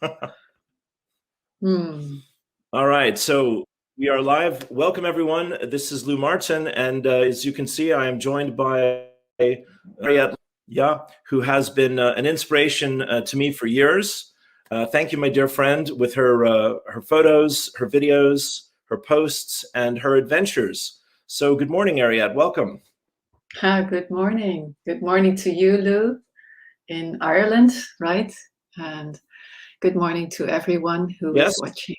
All right, so we are live. Welcome, everyone. This is Lou Martin, and as you can see, I am joined by Ariette, who has been an inspiration to me for years. Thank you, my dear friend, with her photos, her videos, her posts, and her adventures. So good morning, Ariette. Welcome. Good morning. Good morning to you, Lou, in Ireland, right? And good morning to everyone who is watching.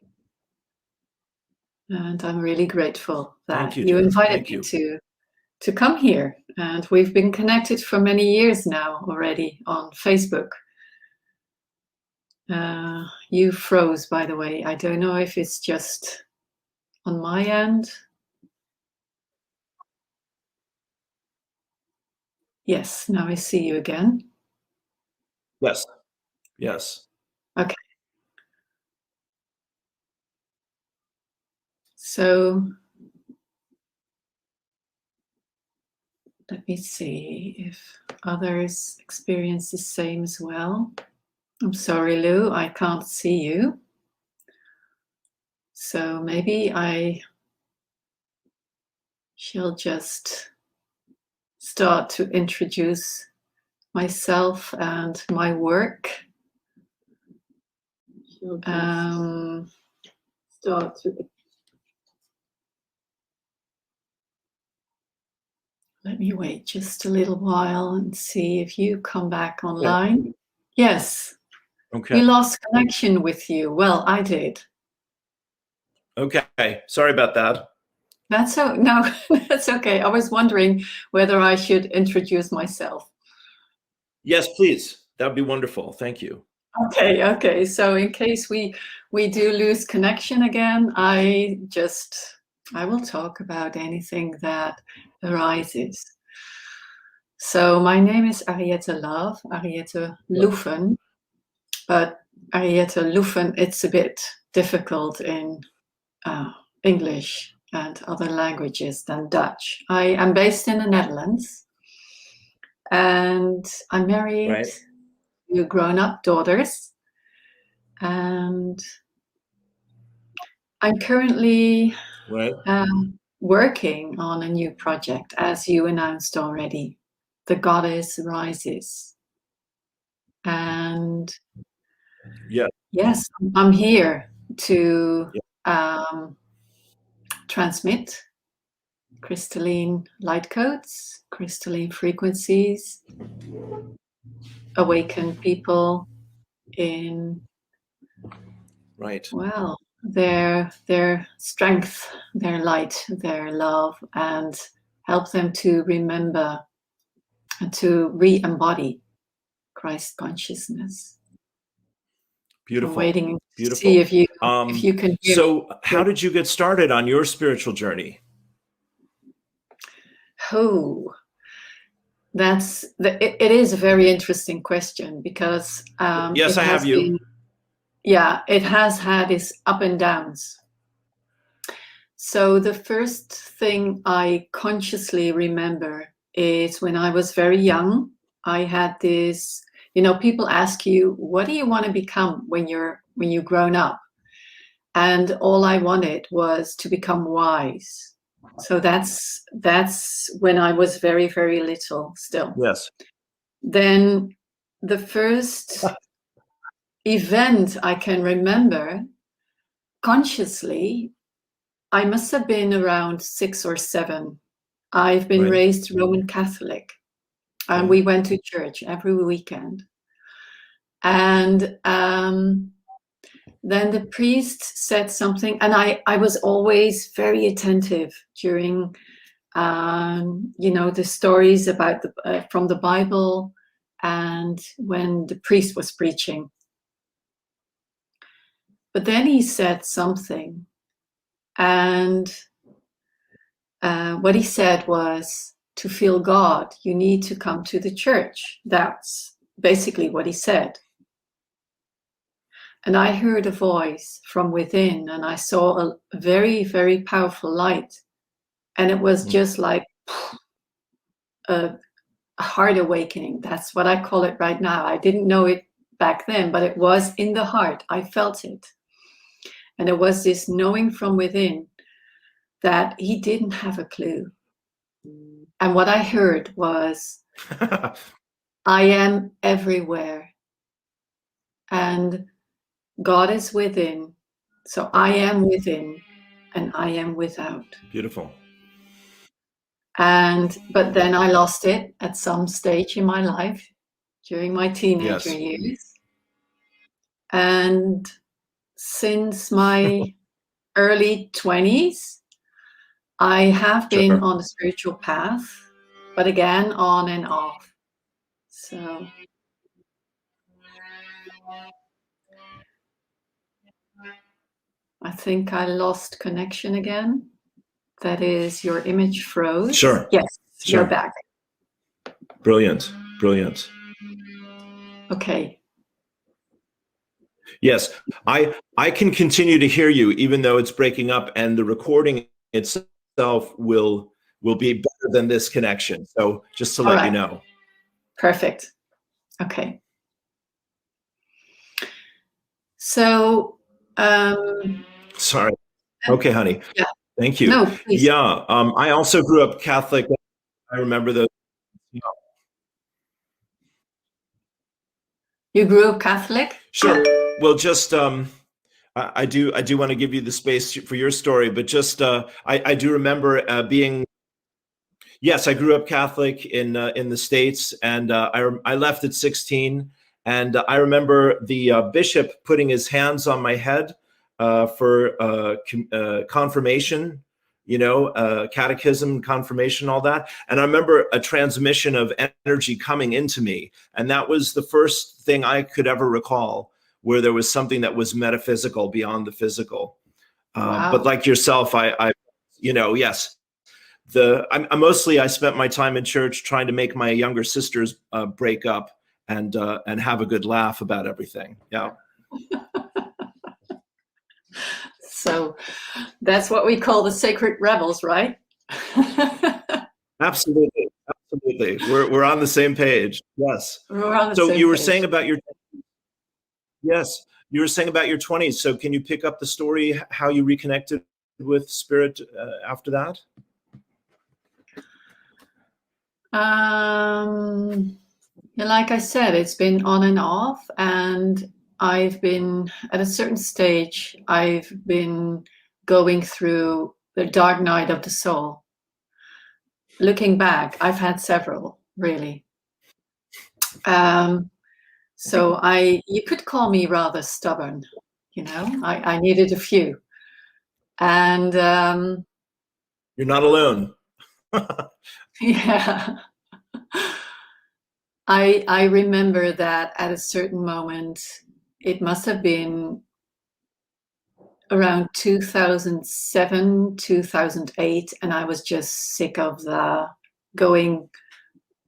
And I'm really grateful that you invited me to come here. And we've been connected for many years now already on Facebook. You froze, by the way. I don't know if it's just on my end. Yes, now I see you again. Yes. Yes. Okay. So let me see if others experience the same as well. I'm sorry, Lou, I can't see you. So maybe I shall just start to introduce myself and my work. Let me wait just a little while and see if you come back online. Okay. Yes. Okay. We lost connection with you. Well, I did. Okay. Sorry about that. No, that's okay. I was wondering whether I should introduce myself. Yes, please. That would be wonderful. Thank you. Okay. So in case we do lose connection again, I will talk about anything that arises. So my name is Ariette Love, Ariëtte Loeffen, but Ariëtte Loeffen, it's a bit difficult in English and other languages than Dutch. I am based in the Netherlands and I'm married to grown-up daughters, and I'm currently working on a new project, as you announced already. The Goddess Rises. And yes, I'm here to transmit crystalline light codes, crystalline frequencies, awaken people in well, their strength, their light, their love, and help them to remember and to re-embody Christ consciousness. Beautiful. I'm waiting to see if you can hear. So how did you get started on your spiritual journey? It is a very interesting question because yes, I have you. It has had its up and downs. So the first thing I consciously remember is when I was very young. I had this, people ask you, what do you want to become when you've grown up? And all I wanted was to become wise. So that's when I was very, very little still. Yes. Then the first event I can remember consciously, I must have been around 6 or 7. I've been raised Roman Catholic, and we went to church every weekend. And then the priest said something, and I was always very attentive during, the stories about from the Bible, and when the priest was preaching. But then he said something, and what he said was, to feel God, you need to come to the church. That's basically what he said. And I heard a voice from within, and I saw a very, very powerful light. And it was just like a heart awakening. That's what I call it right now. I didn't know it back then, but it was in the heart. I felt it. And it was this knowing from within that he didn't have a clue. And what I heard was, I am everywhere. And God is within. So I am within and I am without. Beautiful. But then I lost it at some stage in my life during my teenager years. And since my early 20s, I have been on the spiritual path, but again, on and off. So I think I lost connection again. That is, your image froze. Sure. Yes, sure. You're back. Brilliant. Brilliant. Okay. Yes, I can continue to hear you even though it's breaking up, and the recording itself will be better than this connection. So just to let you know. Perfect. Okay. So sorry. Okay, honey. Yeah. Thank you. No, please. Yeah. I also grew up Catholic. I remember the. You grew up Catholic? Sure. Well, just I do want to give you the space for your story, but just I do remember being. Yes, I grew up Catholic in the States, and I left at 16, and I remember the bishop putting his hands on my head for confirmation, catechism, confirmation, all that. And I remember a transmission of energy coming into me, and that was the first thing I could ever recall where there was something that was metaphysical beyond the physical. Wow. But like yourself, I yes. I spent my time in church trying to make my younger sisters break up and have a good laugh about everything. Yeah. So that's what we call the sacred rebels, right? Absolutely. Absolutely. We're on the same page. Yes. We're on the so same you were page. saying about your. Yes. You were saying about your 20s. So can you pick up the story, how you reconnected with spirit after that? Like I said, it's been on and off, and I've been at a certain stage, I've been going through the dark night of the soul. Looking back, I've had several, really. So you could call me rather stubborn, I needed a few. And you're not alone. Yeah. I remember that at a certain moment, it must have been around 2007, 2008, and I was just sick of the going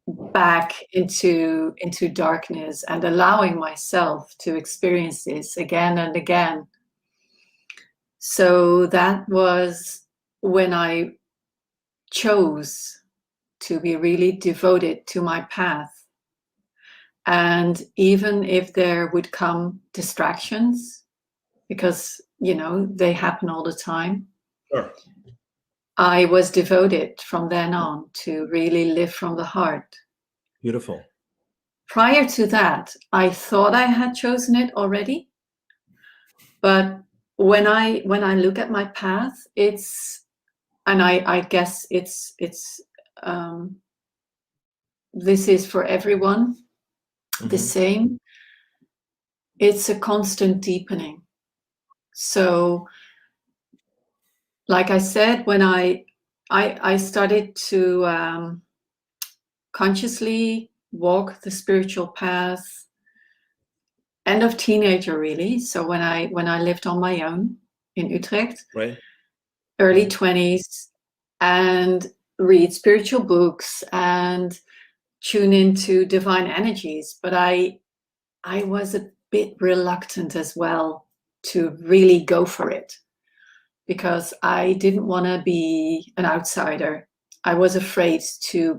back into darkness and allowing myself to experience this again and again. So that was when I chose to be really devoted to my path. And even if there would come distractions, because, they happen all the time. Sure. I was devoted from then on to really live from the heart. Beautiful. Prior to that, I thought I had chosen it already. But when I look at my path, I guess it's this is for everyone the same. It's a constant deepening. So, like I said, when I started to consciously walk the spiritual path, end of teenager, really. So when I lived on my own in Utrecht, right, early 20s, and read spiritual books and tune into divine energies, but I was a bit reluctant as well to really go for it, because I didn't want to be an outsider. I was afraid to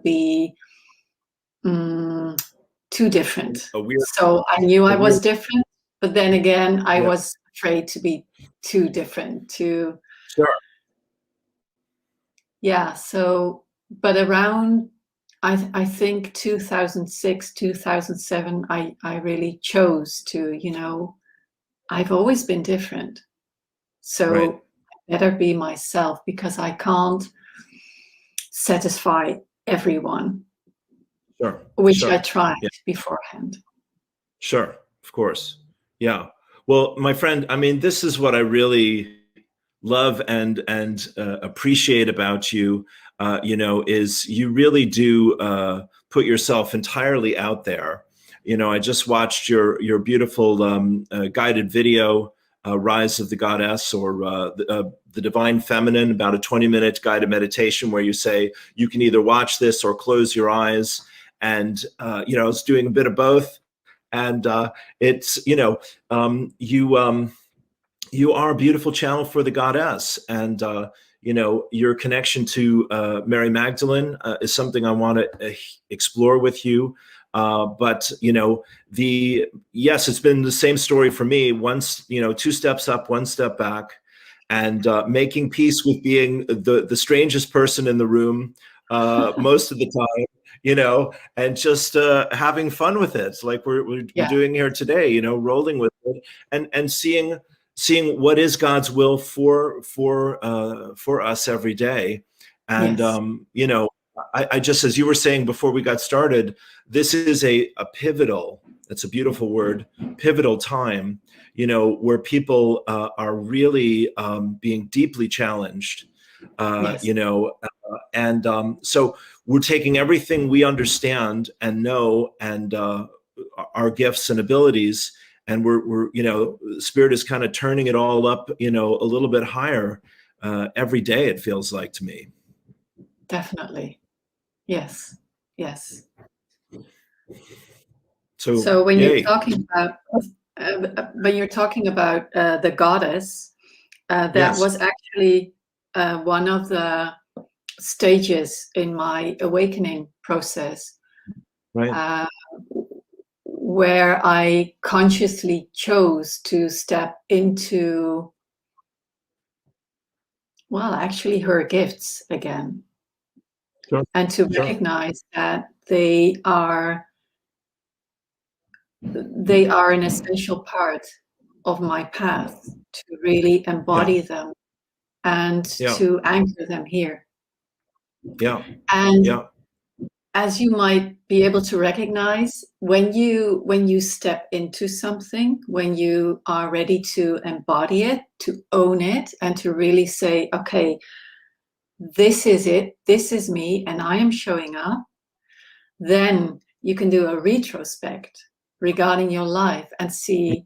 too different. A weird. So I knew I was weird. different, but then again, I Yeah. was afraid to be too different. Sure. Yeah. So, but around, I think 2006, 2007, I really chose to, you know, I've always been different. So Right. I better be myself, because I can't satisfy everyone, Sure. which I Sure. tried Yeah. beforehand. Sure. Of course. Yeah. Well, my friend, I mean, this is what I really love and appreciate about you. You know, is you really do put yourself entirely out there. You know, I just watched your beautiful guided video, Rise of the Goddess, or the Divine Feminine, about a 20-minute guided meditation where you say you can either watch this or close your eyes. And, you know, it's doing a bit of both. And it's, you know, you are a beautiful channel for the goddess. And, you know, your connection to Mary Magdalene is something I want to explore with you. But, you know, yes, it's been the same story for me. Once, you know, 2 steps up, 1 step back, and making peace with being the strangest person in the room most of the time, you know, and just having fun with it, like we're Yeah. doing here today, you know, rolling with it, and seeing what is God's will for us every day. And Yes. you know, I just, as you were saying before we got started, this is a pivotal, that's a beautiful word, pivotal time, you know, where people are really being deeply challenged, Yes. you know, and so we're taking everything we understand and know, and our gifts and abilities, and we're you know, Spirit is kind of turning it all up, you know, a little bit higher every day, it feels like to me. Definitely. Yes. Yes. So So when you're yay. talking about the goddess, that Yes. was actually one of the stages in my awakening process, Right. where I consciously chose to step into, well, actually her gifts again, Sure. and to Sure. recognize that they are an essential part of my path, to really embody Yeah. them and Yeah. to anchor them here. Yeah. And Yeah. as you might be able to recognize, when you step into something, when you are ready to embody it, to own it, and to really say, okay, this is it, this is me, and I am showing up, then you can do a retrospect regarding your life and see,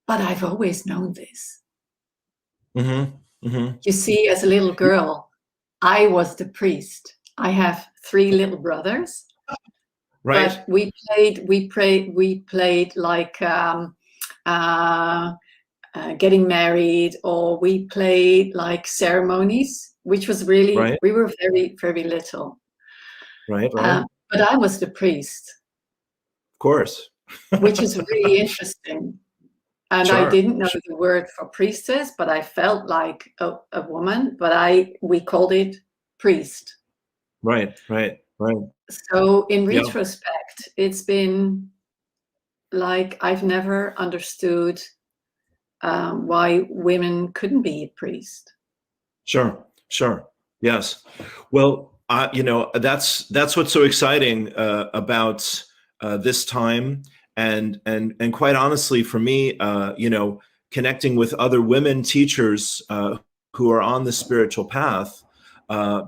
but I've always known this. Mm-hmm. Mm-hmm. You see, as a little girl, I was the priest. I have 3 little brothers, Right. but we played like getting married, or we played like ceremonies, which was really, Right. we were very, very little. Right. Right. But I was the priest, Of course. which is really interesting. And I Sure. didn't know Sure. the word for priestess, but I felt like a woman, but we called it priest. Right. Right. Right. So in Yeah. retrospect, it's been like I've never understood why women couldn't be a priest. Sure. Sure. Yes. Well, you know, that's what's so exciting about this time, and quite honestly, for me, you know, connecting with other women teachers who are on the spiritual path,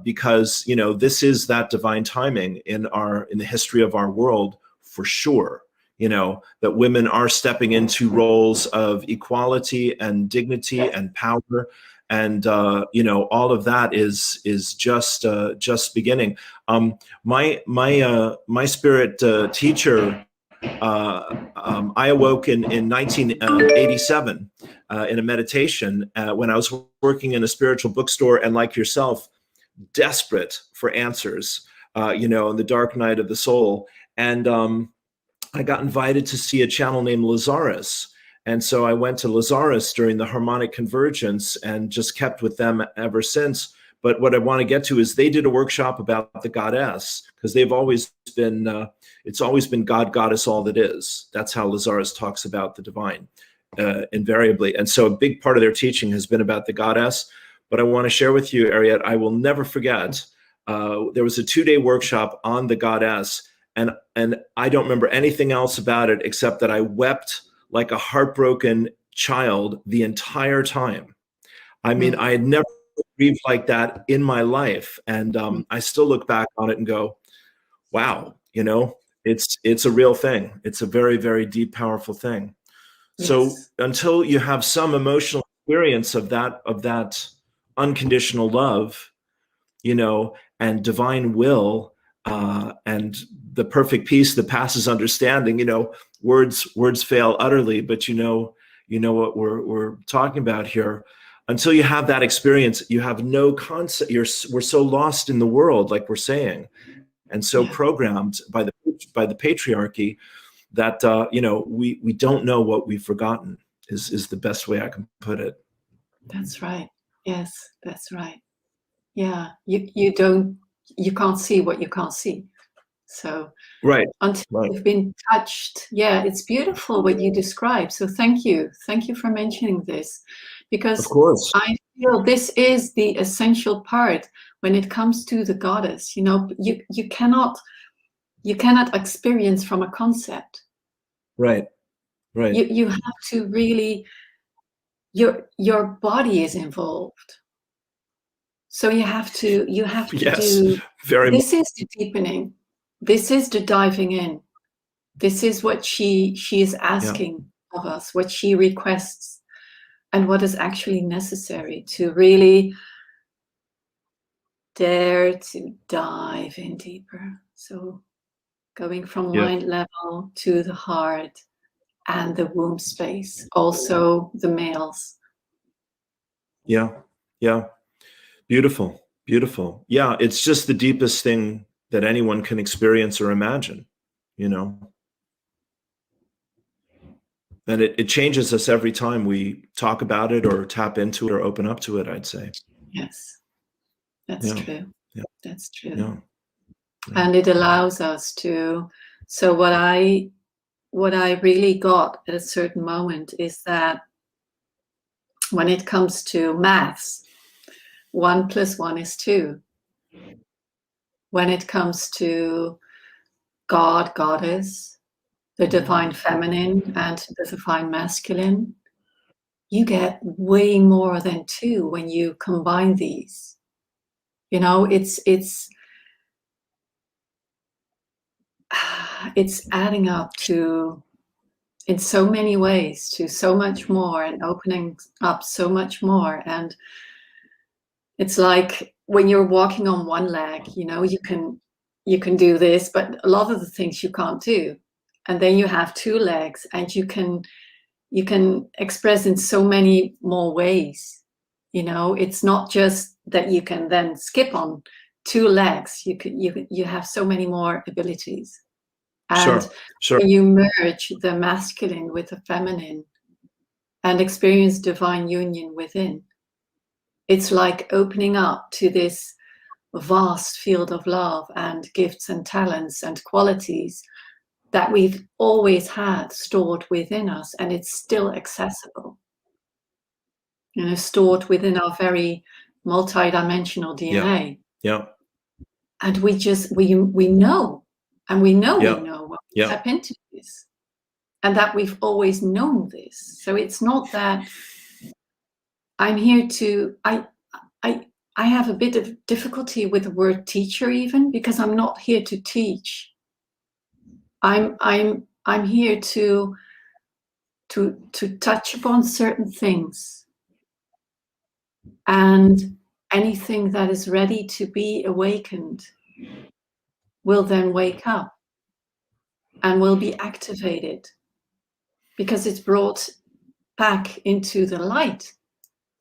because you know, this is that divine timing in the history of our world, for sure. You know, that women are stepping into roles of equality and dignity and power, and you know, all of that is just beginning. My spirit teacher, I awoke in 1987 in a meditation when I was working in a spiritual bookstore, and like yourself, desperate for answers, you know, in the dark night of the soul. And I got invited to see a channel named Lazarus. And so I went to Lazarus during the harmonic convergence and just kept with them ever since. But what I want to get to is they did a workshop about the goddess, because they've always been, it's always been God, goddess, all that is. That's how Lazarus talks about the divine, invariably. And so a big part of their teaching has been about the goddess. But I want to share with you, Ariette, I will never forget, there was a 2-day workshop on the goddess, and I don't remember anything else about it except that I wept like a heartbroken child the entire time. I mean, I had never grieved like that in my life. And I still look back on it and go, wow, you know, it's a real thing. It's a very, very deep, powerful thing. Yes. So until you have some emotional experience of that unconditional love, you know, and divine will, and the perfect peace that passes understanding, you know, words fail utterly, but you know what we're talking about here. Until you have that experience, you have no concept. We're so lost in the world, like we're saying, and so programmed by the patriarchy that you know, we don't know what we've forgotten. Is the best way I can put it. That's right. Yes, that's right. Yeah, you can't see what you can't see. So Right. until you've been touched, yeah, it's beautiful what you describe. So thank you for mentioning this, because of course, I feel this is the essential part when it comes to the goddess. You know, you cannot experience from a concept. Right. You have to really, your body is involved. So you have to yes, do, very this is the deepening. This is the diving in. This is what she is asking of us, what she requests, and what is actually necessary to really dare to dive in deeper. So going from mind level to the heart and the womb space, also the males. Yeah. Beautiful. Yeah, it's just the deepest thing that anyone can experience or imagine, you know. And it changes us every time we talk about it or tap into it or open up to it, I'd say. Yes, that's true. Yeah. That's true. Yeah. And it allows us to, so what I really got at a certain moment is that when it comes to maths, 1 + 1 is 2. When it comes to God, goddess, the divine feminine and the divine masculine, you get way more than 2 when you combine these. You know, it's adding up to, in so many ways, to so much more and opening up so much more. And it's like when you're walking on one leg, you know, you can do this, but a lot of the things you can't do. And then you have 2 legs and you can express in so many more ways. You know, it's not just that you can then skip on 2 legs. You have so many more abilities. And Sure. when you merge the masculine with the feminine and experience divine union within, it's like opening up to this vast field of love and gifts and talents and qualities that we've always had stored within us, and it's still accessible. You know, stored within our very multidimensional DNA. Yeah. And we know, and we know Yeah. we know when we tap into this, and that we've always known this. So it's not that I'm here to, I have a bit of difficulty with the word teacher, even, because I'm not here to teach. I'm here to touch upon certain things, and anything that is ready to be awakened will then wake up and will be activated, because it's brought back into the light,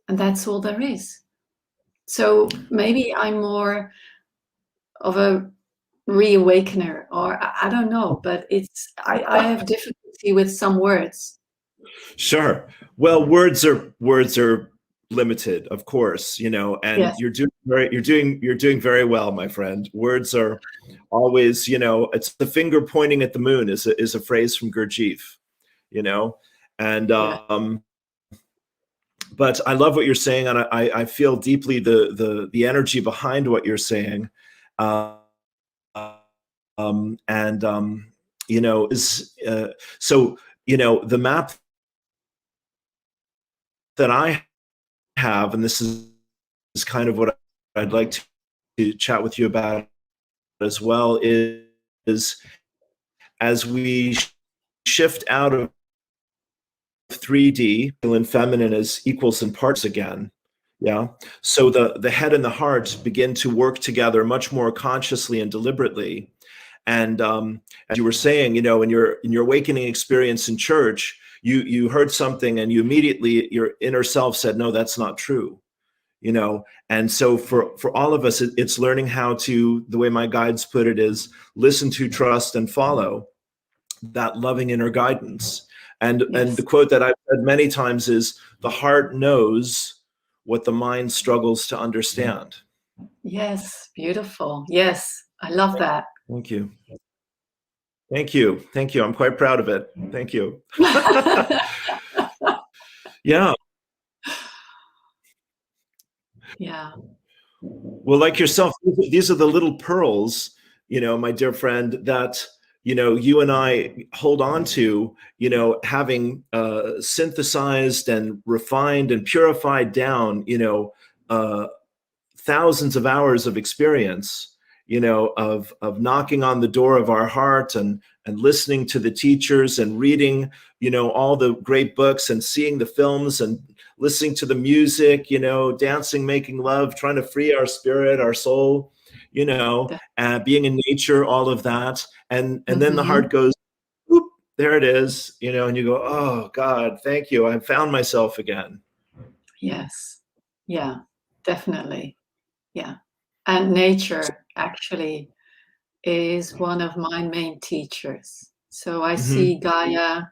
and that's all there is. So maybe I'm more of a reawakener, or I don't know, but I have difficulty with some words. Sure. Well, words are limited, of course, you know, and Yes. you're doing very well, my friend. Words are always, you know, it's the finger pointing at the moon is a phrase from Gurdjieff, you know, and Yeah. but I love what you're saying, and I feel deeply the energy behind what you're saying, uh, and you know, is so you know the map that I have, and this is kind of what I'd like to chat with you about as well, is as we shift out of 3D, and feminine as equals and parts again. Yeah. So the head and the heart begin to work together much more consciously and deliberately. And as you were saying, you know, in your awakening experience in church, you heard something and you immediately, your inner self said, no, that's not true. You know, and so for all of us, it's learning how to, the way my guides put it is, listen to, trust, and follow that loving inner guidance. And the Yes. quote that I've said many times is, the heart knows what the mind struggles to understand. Yes. Beautiful. Yes. I love that. Thank you. Thank you. Thank you. I'm quite proud of it. Thank you. Yeah. Yeah. Well, like yourself, these are the little pearls, you know, my dear friend, that, you know, you and I hold on to, you know, having synthesized and refined and purified down, you know, thousands of hours of experience, you know, of knocking on the door of our heart and listening to the teachers and reading, you know, all the great books and seeing the films and listening to the music, you know, dancing, making love, trying to free our spirit, our soul, you know, being in nature, all of that. And then the Mm-hmm. heart goes, whoop, there it is, you know, and you go, oh God, thank you. I found myself again. Yes. Yeah. Definitely. Yeah. And nature actually is one of my main teachers. So I Mm-hmm. see Gaia,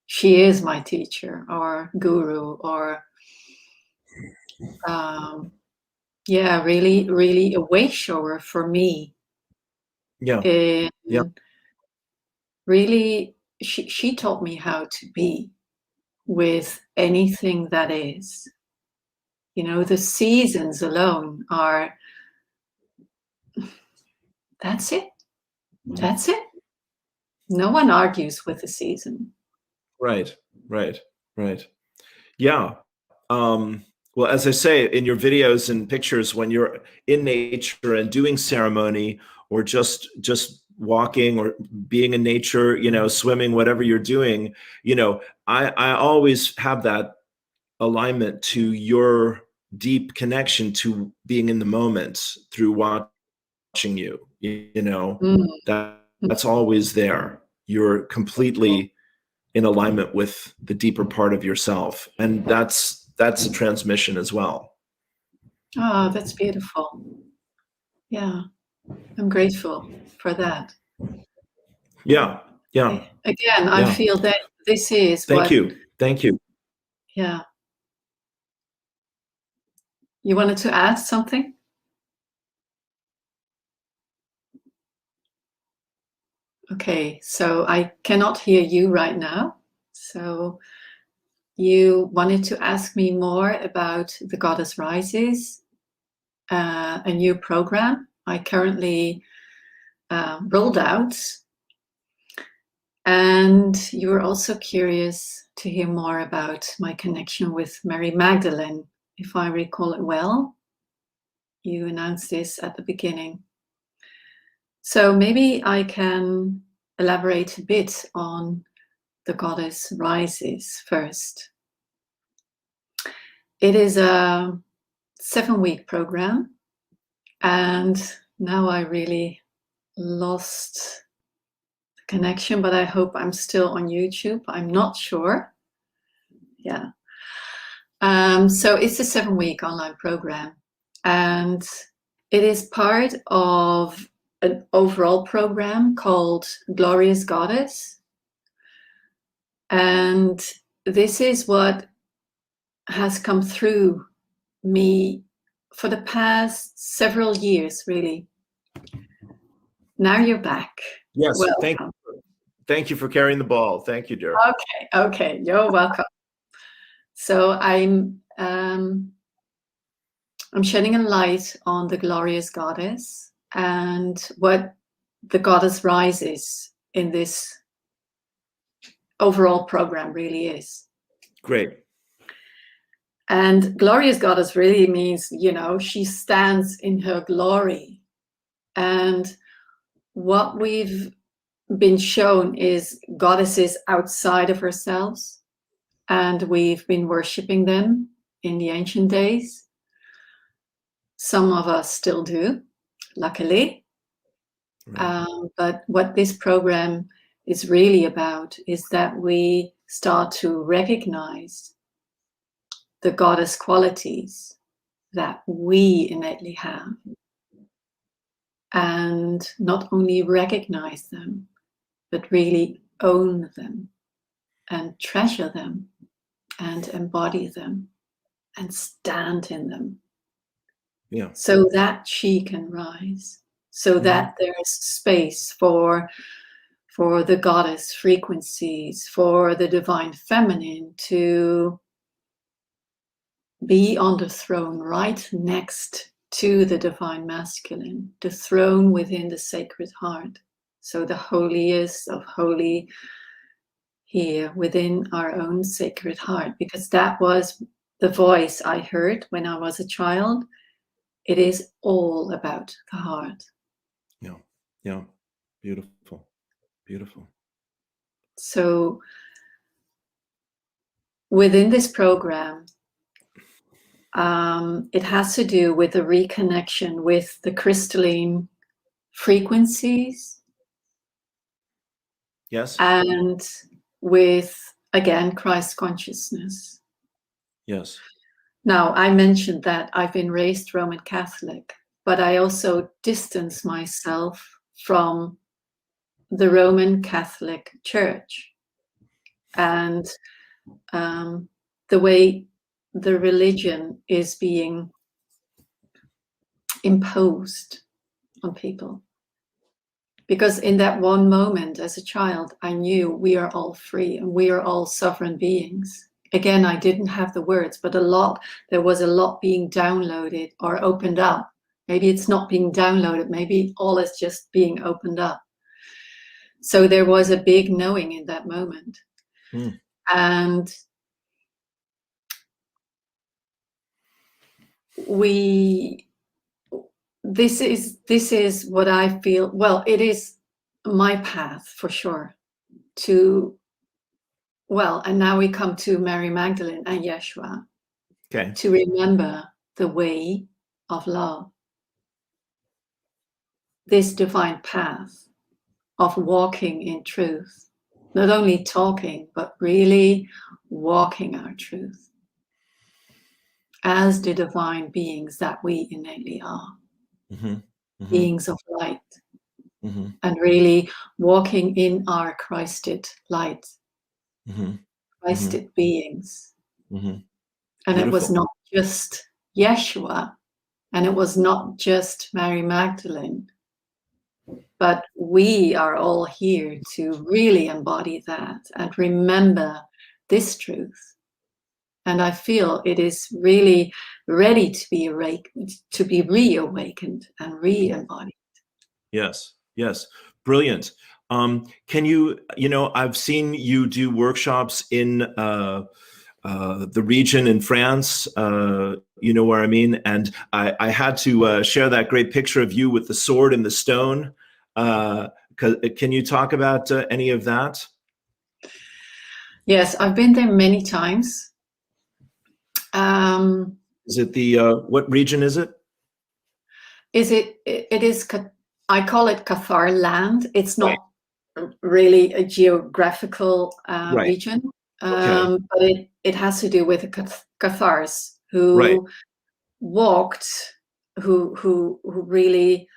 she is my teacher or guru or um, yeah, really, really a way shower for me. Yeah. And Yeah. really, she taught me how to be with anything that is. You know, the seasons alone are, that's it. That's it. No one argues with the season. Right. Right. Right. Yeah. Well, as I say in your videos and pictures, when you're in nature and doing ceremony or just walking or being in nature, you know, swimming, whatever you're doing, you know, I always have that alignment to your deep connection to being in the moment through watching you, you know, Mm. that's always there. You're completely in alignment with the deeper part of yourself, and that's a transmission as well. Oh, that's beautiful. Yeah, I'm grateful for that. Yeah, yeah, Again, I yeah. feel that this is Thank what, you. Thank you. yeah. You wanted to add something? Okay, so I cannot hear you right now. So you wanted to ask me more about the Goddess Rises, a new program I currently rolled out. And you were also curious to hear more about my connection with Mary Magdalene, if I recall it well. You announced this at the beginning. So maybe I can elaborate a bit on the Goddess Rises first. It is a 7-week program, and now I really lost the connection, but I hope I'm still on YouTube. I'm not sure. Yeah. So it's a 7-week online program, and it is part of an overall program called Glorious Goddess. And this is what has come through me for the past several years, really. Now you're back. Yes, Welcome. thank you for carrying the ball. Thank you, dear. Okay, you're welcome. So I'm shedding a light on the Glorious Goddess and what the Goddess rises in this overall program really is. Great. And Glorious Goddess really means, you know, she stands in her glory. And what we've been shown is goddesses outside of ourselves, and we've been worshiping them in the ancient days. Some of us still do, luckily. Right. But what this program is really about is that we start to recognize the goddess qualities that we innately have, and not only recognize them, but really own them and treasure them and embody them and stand in them. Yeah. So that she can rise, so that there's space for the goddess frequencies, for the divine feminine to be on the throne right next to the divine masculine, the throne within the sacred heart. So the holiest of holy here within our own sacred heart, because that was the voice I heard when I was a child. It is all about the heart. Yeah, beautiful, beautiful. So within this program, it has to do with the reconnection with the crystalline frequencies. Yes. And with, again, Christ consciousness. Yes. Now, I mentioned that I've been raised Roman Catholic, but I also distance myself from the Roman Catholic Church and the way the religion is being imposed on people. Because in that one moment as a child, I knew we are all free and we are all sovereign beings. Again, I didn't have the words, but there was a lot being downloaded or opened up. Maybe it's not being downloaded, maybe all is just being opened up. So there was a big knowing in that moment. And this is what I feel, well, it is my path for sure to, well, and now we come to Mary Magdalene and Yeshua. Okay. To remember the way of love. This divine path of walking in truth. Not only talking, but really walking our truth. As the divine beings that we innately are. Beings of light. And really walking in our Christed light. Christed beings. And Beautiful. It was not just Yeshua, and it was not just Mary Magdalene, but we are all here to really embody that and remember this truth. And I feel it is really ready to be reawakened and re-embodied. Yes, yes, brilliant. Can you know, I've seen you do workshops in the region in France, you know where I mean? And I had to share that great picture of you with the sword and the stone. Can you talk about any of that? Yes, I've been there many times. Is it the, what region is it? It is, I call it Cathar land. It's not really a geographical region. But it has to do with the Cathars who walked, who really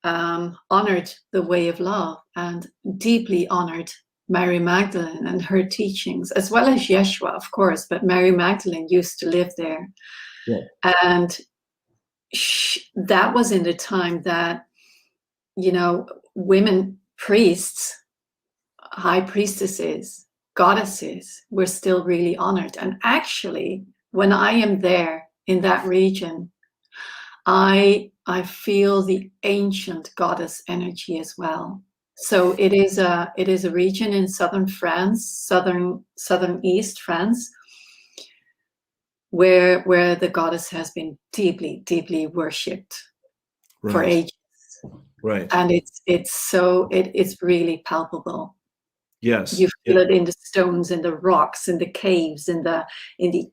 honored the way of love and deeply honored Mary Magdalene and her teachings, as well as Yeshua, of course, but Mary Magdalene used to live there. Yeah. And that was in the time that, you know, women priests, high priestesses, goddesses were still really honored. And actually, when I am there in that region, I feel the ancient goddess energy as well. So it is a region in southern France, southern east France, where the goddess has been deeply worshipped for ages. Right. And it's really palpable. Yes. You feel it in the stones, in the rocks, in the caves, in the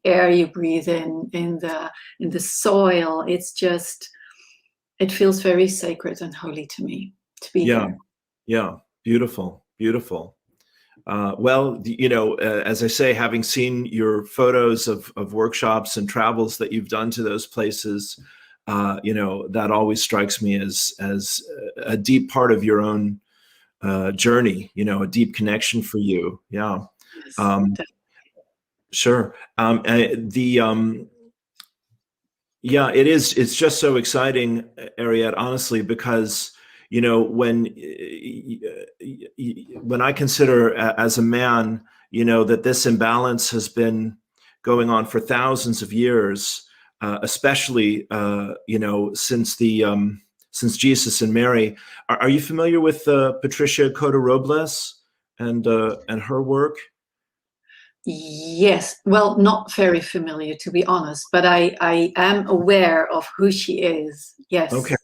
air you breathe in the soil. It's just, it feels very sacred and holy to me to be there. Yeah. Beautiful. Well, you know, as I say, having seen your photos of workshops and travels that you've done to those places, you know, that always strikes me as a deep part of your own journey, you know, a deep connection for you. Yeah. Yes, Sure. Yeah, it is. It's just so exciting, Ariette, honestly, because, you know, when I consider as a man, you know, that this imbalance has been going on for thousands of years, especially, you know, since Jesus and Mary. Are you familiar with Patricia Cota Robles and her work? Yes, well, not very familiar, to be honest, but I am aware of who she is. Yes. Okay.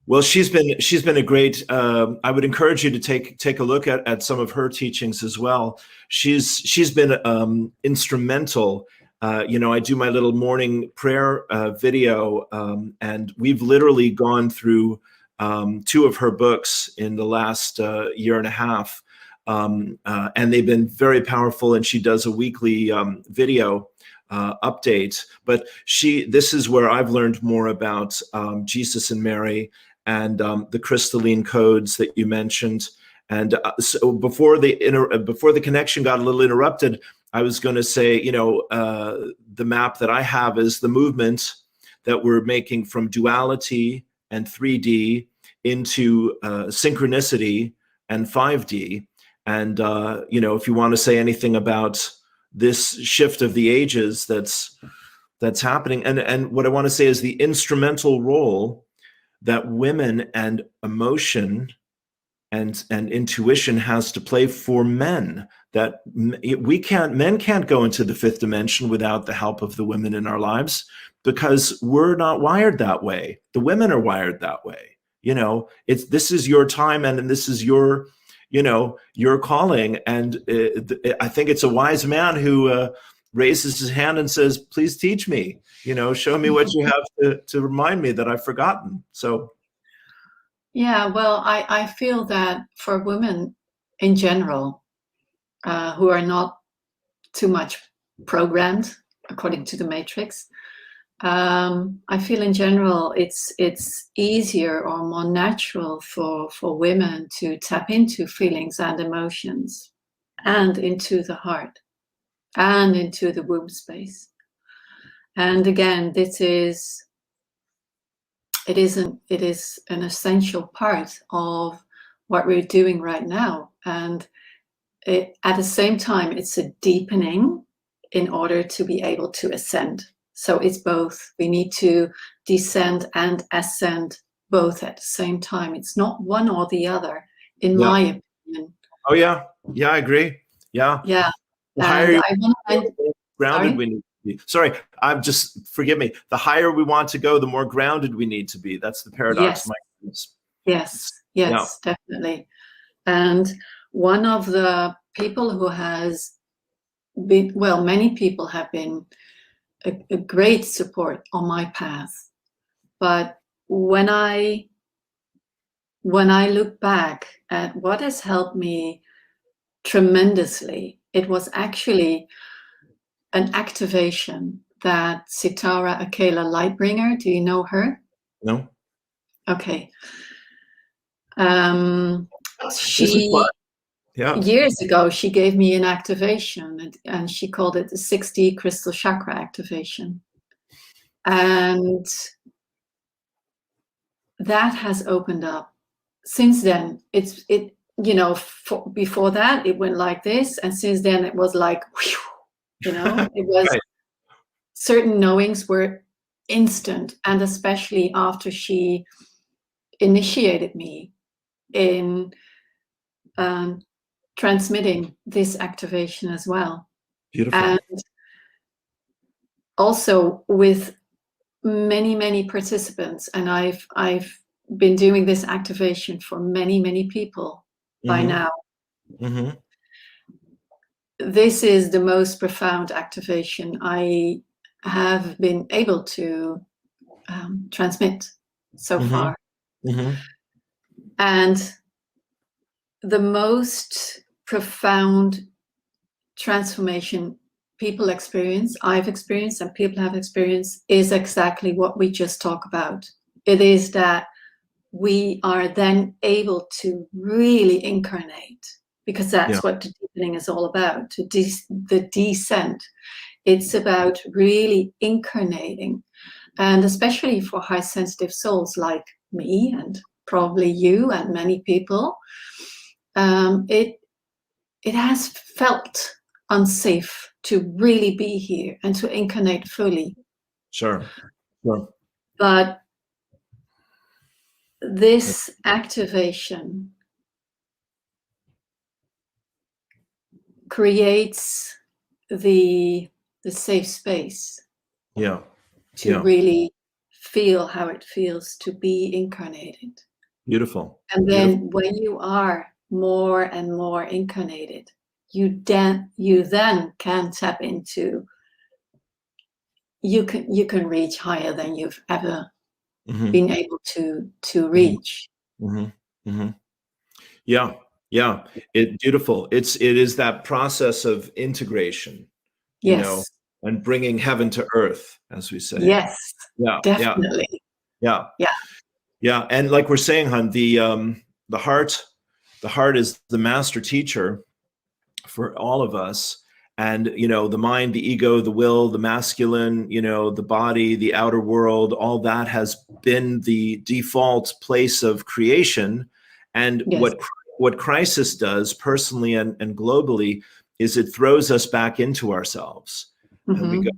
Well, she's been a great. I would encourage you to take a look at some of her teachings as well. She's been instrumental. You know, I do my little morning prayer video, and we've literally gone through 2 of her books in the last year and a half, and they've been very powerful. And she does a weekly video update. But this is where I've learned more about Jesus and Mary, and the crystalline codes that you mentioned. And so before the connection got a little interrupted, I was going to say, you know, the map that I have is the movement that we're making from duality and 3D into synchronicity and 5D. And, you know, if you want to say anything about this shift of the ages that's happening. And what I want to say is the instrumental role that women and emotion and intuition has to play for men, that men can't go into the 5th dimension without the help of the women in our lives, because we're not wired that way. The women are wired that way. You know, this is your time, and this is your, you know, your calling. And I think it's a wise man who raises his hand and says, please teach me, you know, show me what you have to remind me that I've forgotten. So. Yeah, well, I feel that for women in general, who are not too much programmed according to the matrix, I feel in general it's easier or more natural for women to tap into feelings and emotions, and into the heart, and into the womb space. And again, it is an essential part of what we're doing right now. And at the same time, it's a deepening in order to be able to ascend. So it's both. We need to descend and ascend both at the same time. It's not one or the other, in my opinion. Oh yeah, I agree. Yeah. Yeah. The higher grounded we need to be. Sorry, forgive me. The higher we want to go, the more grounded we need to be. That's the paradox. Yes, definitely. And one of the people who has been, well, many people have been a great support on my path. But when I look back at what has helped me tremendously, it was actually an activation that Sitara Akela Lightbringer, do you know her? No. Okay. She Yeah. years ago, she gave me an activation, and she called it the 6D crystal chakra activation. And that has opened up. Since then, before that, it went like this. And since then, it was like, whew, it was Right. certain knowings were instant. And especially after she initiated me in transmitting this activation as well. Beautiful. And also with many, many participants, and I've been doing this activation for many, many people by now. Mm-hmm. This is the most profound activation I have been able to transmit so far. Mm-hmm. And the most profound transformation people experience, I've experienced, and people have experienced, is exactly what we just talked about. It is that we are then able to really incarnate, because that's what the deepening is all about, the descent. It's about really incarnating. And especially for high sensitive souls like me, and probably you and many people, it has felt unsafe to really be here and to incarnate fully. Sure. But this activation creates the safe space to really feel how it feels to be incarnated. Beautiful. And then when you are more and more incarnated, you then can tap into, you can reach higher than you've ever been able to reach. Yeah. Beautiful. It is that process of integration, and bringing heaven to earth, as we say. Yes. Yeah. Definitely. Yeah. And like we're saying, hon, the heart is the master teacher for all of us. And, the mind, the ego, the will, the masculine, the body, the outer world, all that has been the default place of creation. And what crisis does personally and globally is it throws us back into ourselves. And we go,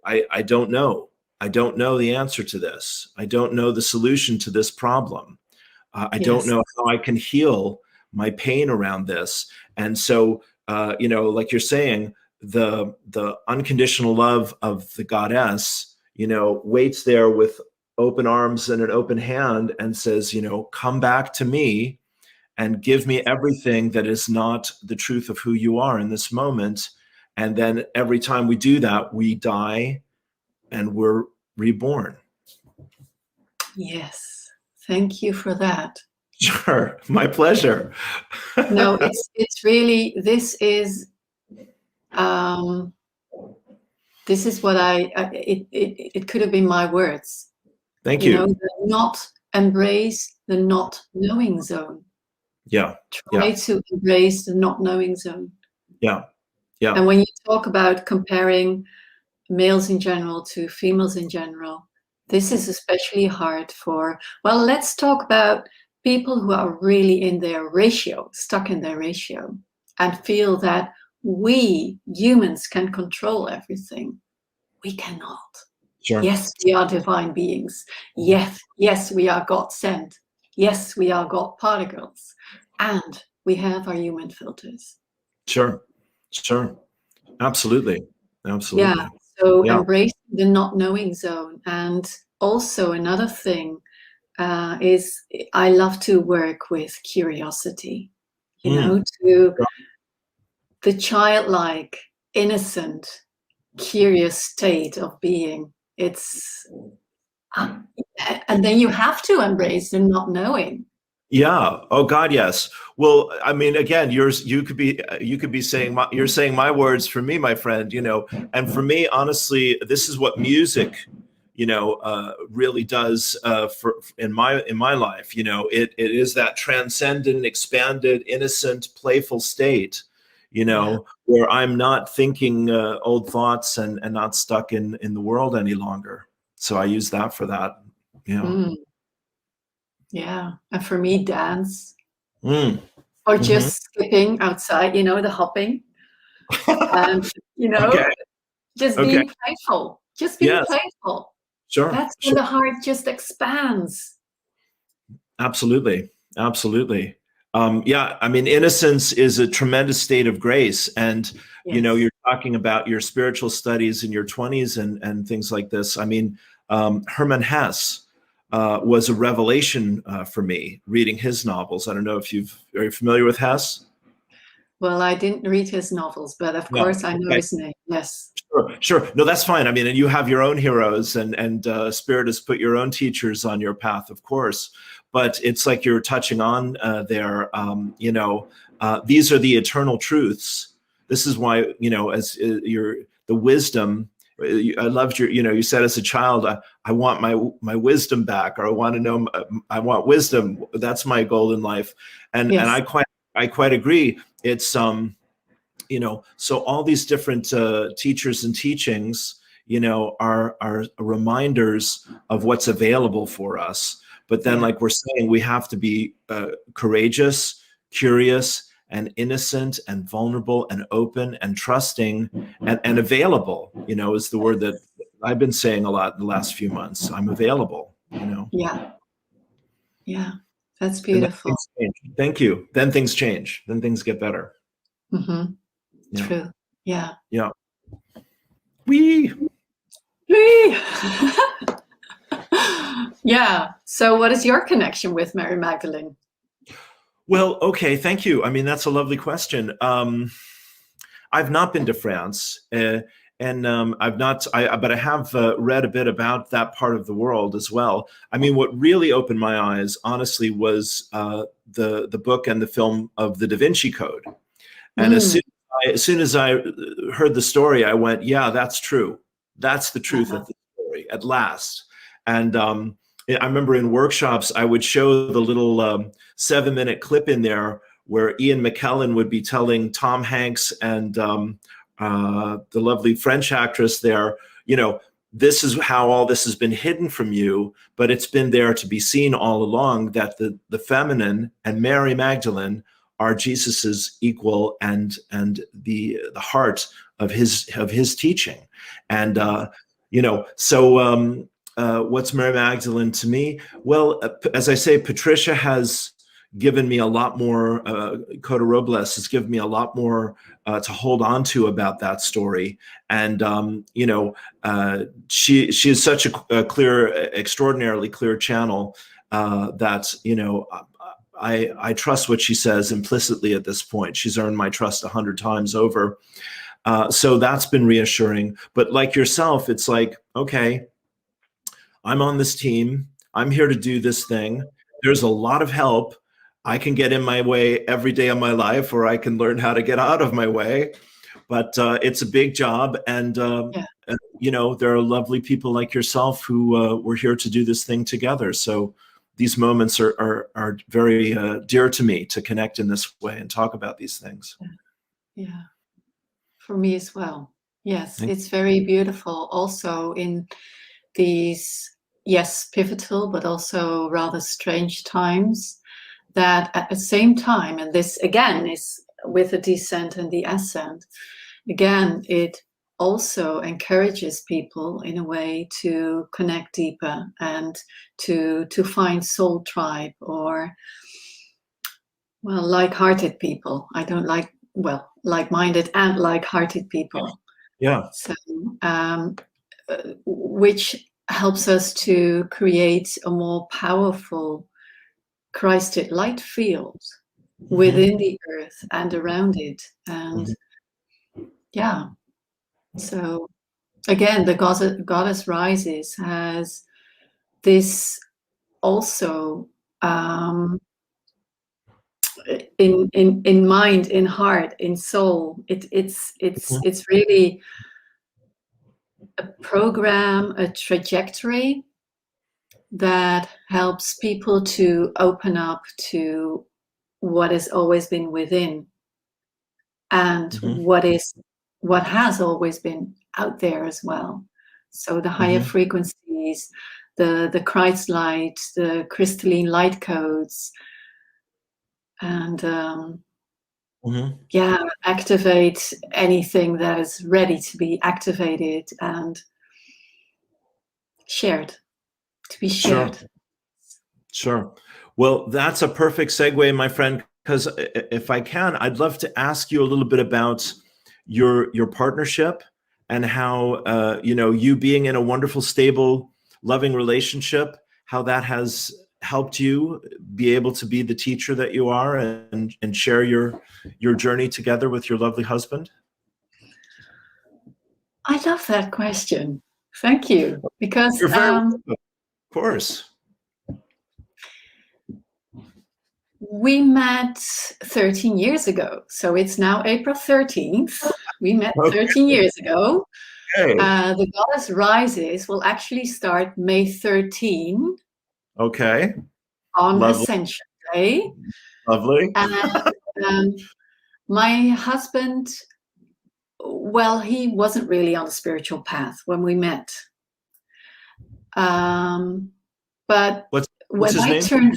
I don't know. I don't know the answer to this. I don't know the solution to this problem. I don't know how I can heal my pain around this. And so, like you're saying, the unconditional love of the goddess, waits there with open arms and an open hand and says, come back to me and give me everything that is not the truth of who you are in this moment. And then every time we do that, we die and we're reborn. Yes. Thank you for that. Sure. My pleasure. No, it's really, this is what it could have been my words. Thank you. Not embrace the not knowing zone. Try to embrace the not knowing zone. And when you talk about comparing males in general to females in general, this is especially hard for, well, let's talk about people who are really in their ratio, stuck in their ratio, and feel that we humans can control everything. We cannot. Sure. Yes, we are divine beings. Yes, we are God sent. Yes, we are God particles. And we have our human filters. Sure. Absolutely. Yeah. So embracing the not knowing zone. And also another thing is I love to work with curiosity, to the childlike, innocent, curious state of being. It's and then you have to embrace the not knowing. Yeah. Oh God, yes. Well, I mean, again, you could be saying you're saying my words for me, my friend. And for me, honestly, this is what music, really does in my life. It is that transcendent, expanded, innocent, playful state, where I'm not thinking old thoughts and not stuck in the world any longer. So I use that for that. Yeah. And for me, dance. Mm. Or just skipping outside, the hopping. And, Okay. just being playful. Just being playful. Sure. That's when the heart just expands. Absolutely. Absolutely. Yeah, I mean, innocence is a tremendous state of grace. And, you're talking about your spiritual studies in your 20s and things like this. I mean, Hermann Hesse was a revelation for me, reading his novels. I don't know if are you familiar with Hesse? Well, I didn't read his novels, but of course I know his name. Yes. Sure. No, that's fine. I mean, and you have your own heroes, and Spirit has put your own teachers on your path, of course. But it's like you're touching on there. These are the eternal truths. This is why, as the wisdom. I loved you said as a child, I want my wisdom back, or I want to know. I want wisdom. That's my goal in life, and I quite agree. It's so all these different teachers and teachings, are reminders of what's available for us. But then, like we're saying, we have to be courageous, curious, and innocent, and vulnerable, and open, and trusting, and available. Is the word that I've been saying a lot in the last few months. I'm available. Yeah, that's beautiful. Thank you. Then things change. Then things get better. Mm-hmm. Yeah. True. Yeah. Yeah. Yeah. So what is your connection with Mary Magdalene? Well, okay, thank you. I mean, that's a lovely question. I've not been to France, and but I have read a bit about that part of the world as well. I mean, what really opened my eyes, honestly, was the book and the film of the Da Vinci Code. And as soon as I heard the story, I went, yeah, that's true. That's the truth of the story at last. And I remember in workshops, I would show the little 7-minute clip in there where Ian McKellen would be telling Tom Hanks and the lovely French actress there, this is how all this has been hidden from you, but it's been there to be seen all along, that the feminine and Mary Magdalene are Jesus's equal and the heart of his teaching. And so what's Mary Magdalene to me? Well, as I say, Patricia has given me a lot more, Coda Robles has given me a lot more to hold on to about that story. And, she is such a clear, extraordinarily clear channel that, I trust what she says implicitly at this point. She's earned my trust 100 times over. So that's been reassuring. But like yourself, it's like, okay, I'm on this team. I'm here to do this thing. There's a lot of help. I can get in my way every day of my life, or I can learn how to get out of my way. But it's a big job. And, there are lovely people like yourself who were here to do this thing together. So these moments are very dear to me, to connect in this way and talk about these things. Yeah, for me as well. Yes, it's very beautiful. Also in these, pivotal, but also rather strange times, that at the same time, and this again is with the descent and the ascent, again, it also encourages people in a way to connect deeper and to find soul tribe, or like-hearted people. I don't like, like-minded and like-hearted people. Yeah. So which helps us to create a more powerful Christed light field within the earth and around it. And so again, the goddess rises has this also in mind, in heart, in soul. It's really a program, a trajectory that helps people to open up to what has always been within, and what has always been out there as well. So the higher frequencies, the Christ light, the crystalline light codes, and yeah, activate anything that is ready to be activated and shared, to be shared. Sure. Well, that's a perfect segue, my friend, because if I can, I'd love to ask you a little bit about your partnership and how, you being in a wonderful, stable, loving relationship, how that has helped you be able to be the teacher that you are and share your journey together with your lovely husband. I love that question. Thank you. Because You're very welcome. Of course. We met 13 years ago. So it's now April 13th. We met 13 years ago. Okay. The Goddess Rises will actually start May 13. Okay. On Ascension Day. Lovely. And my husband, well, he wasn't really on a spiritual path when we met. But what's when his I name? turned,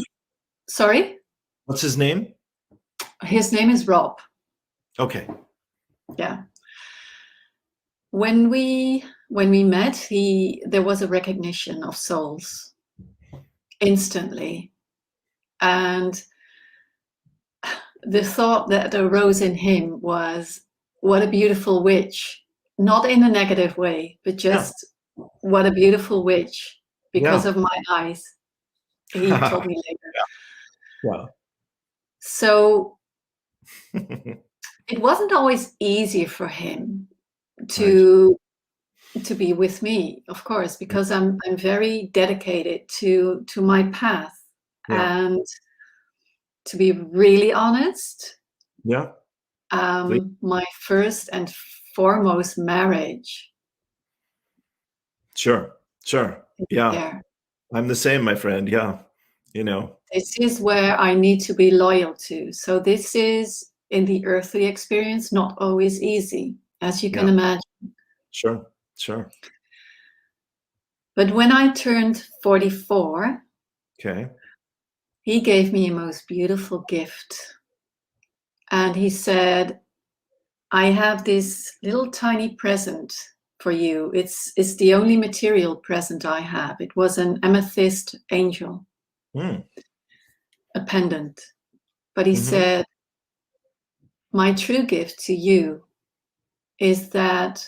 sorry? What's his name? His name is Rob. Okay. Yeah. When we met, there was a recognition of souls instantly. And the thought that arose in him was, what a beautiful witch. Not in a negative way, but just what a beautiful witch because of my eyes. He told me later. Yeah. So it wasn't always easy for him to be with me, of course, because I'm very dedicated to my path. And to be really honest, my first and foremost marriage. Sure. Yeah. I'm the same, my friend. Yeah. This is where I need to be loyal to. So this is, in the earthly experience, not always easy, as you can imagine. Sure. But when I turned 44, he gave me a most beautiful gift. And he said, I have this little tiny present for you. It's the only material present I have. It was an amethyst angel, a pendant. But he said, my true gift to you is that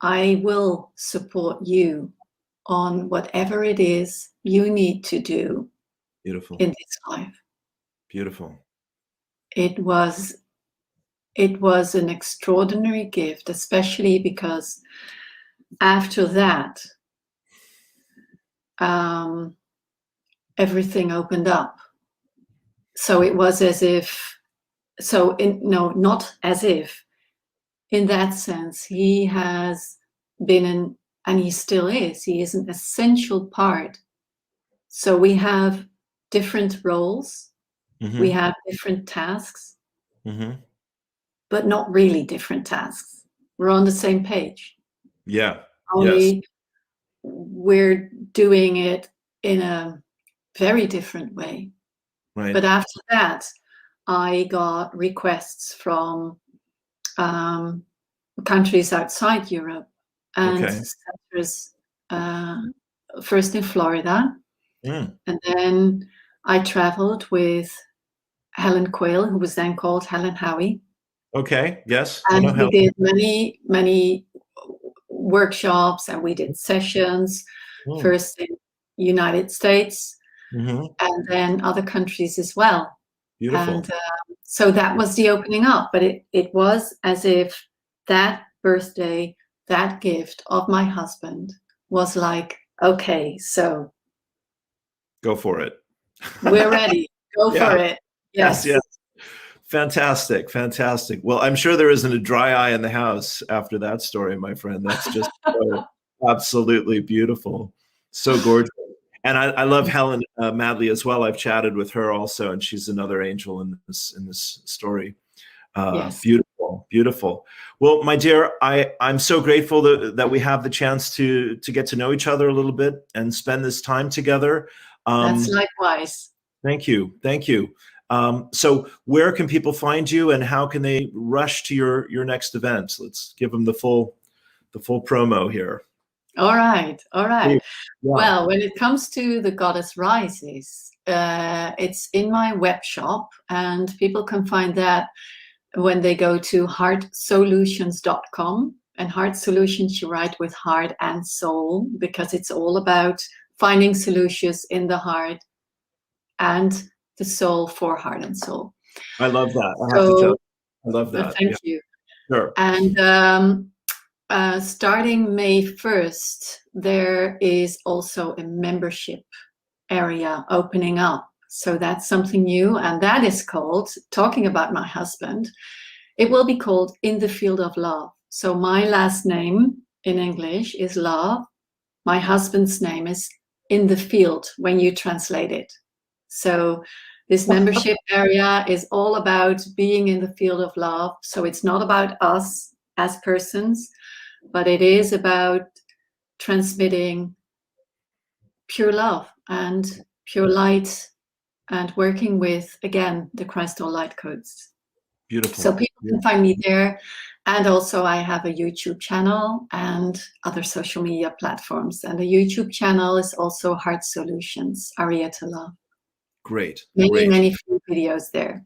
I will support you on whatever it is you need to do. Beautiful. In this life. Beautiful. It was an extraordinary gift, especially because after that, everything opened up. So it was as if, not as if. In that sense, he has been and he still is. He is an essential part. So we have different roles. We have different tasks, but not really different tasks. We're on the same page. Yeah. Only we're doing it in a very different way. Right. But after that, I got requests from countries outside Europe and centers, first in Florida. And then I traveled with Helen Quayle, who was then called Helen Howie. Okay, yes. And we did many workshops, and we did sessions, first in United States, and then other countries as well. Beautiful. And so that was the opening up, but it was as if that birthday, that gift of my husband was like, okay, so go for it. We're ready. Go for it. Yes. Fantastic, fantastic. Well, I'm sure there isn't a dry eye in the house after that story, my friend. That's just so absolutely beautiful. So gorgeous. And I love Helen Madley as well. I've chatted with her also, and she's another angel in this story. Yes. Beautiful, beautiful. Well, my dear, I'm so grateful that we have the chance to get to know each other a little bit and spend this time together. That's likewise. Thank you, thank you. So where can people find you, and how can they rush to your next event? Let's give them the full promo here. All right, all right. Yeah. Well, when it comes to The Goddess Rises, it's in my web shop, and people can find that when they go to HeartSoulutions.com. And Heart Solutions you write with heart and soul, because it's all about finding solutions in the heart and the soul for heart and soul. I love that. I have to tell you. I love that. Thank you. Sure. And starting May 1st, there is also a membership area opening up. So that's something new, and that is called, talking about my husband, it will be called In the Field of Love. So my last name in English is Love. My husband's name is In the Field when you translate it. So this membership area is all about being in the field of love. So it's not about us as persons, but it is about transmitting pure love and pure light and working with, again, the crystal light codes. Beautiful. So people can find me there. And also I have a YouTube channel and other social media platforms. And the YouTube channel is also Heart Solutions, Ariette Love. Great. Many free videos there.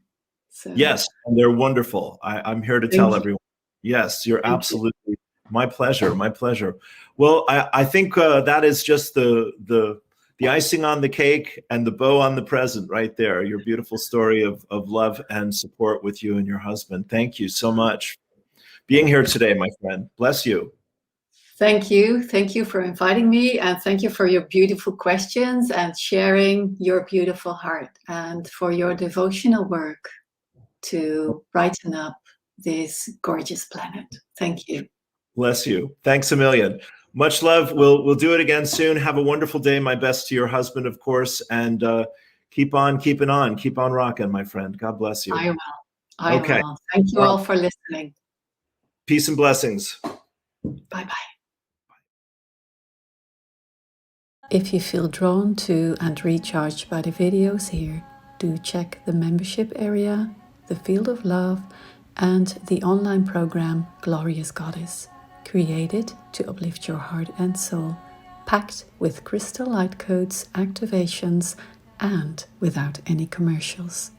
So. Yes, and they're wonderful. I'm here to tell everyone. Yes, you're absolutely. My pleasure. My pleasure. Well, I think that is just the icing on the cake and the bow on the present right there. Your beautiful story of love and support with you and your husband. Thank you so much for being here today, my friend. Bless you. Thank you. Thank you for inviting me, and thank you for your beautiful questions and sharing your beautiful heart, and for your devotional work to brighten up this gorgeous planet. Thank you. Bless you. Thanks a million. Much love. We'll do it again soon. Have a wonderful day. My best to your husband, of course, and keep on keeping on. Keep on rocking, my friend. God bless you. I will. I will. Thank you all for listening. Peace and blessings. Bye-bye. If you feel drawn to and recharged by the videos here, do check the membership area, the Field of Love, and the online program Glorious Goddess, created to uplift your heart and soul, packed with crystal light codes, activations, and without any commercials.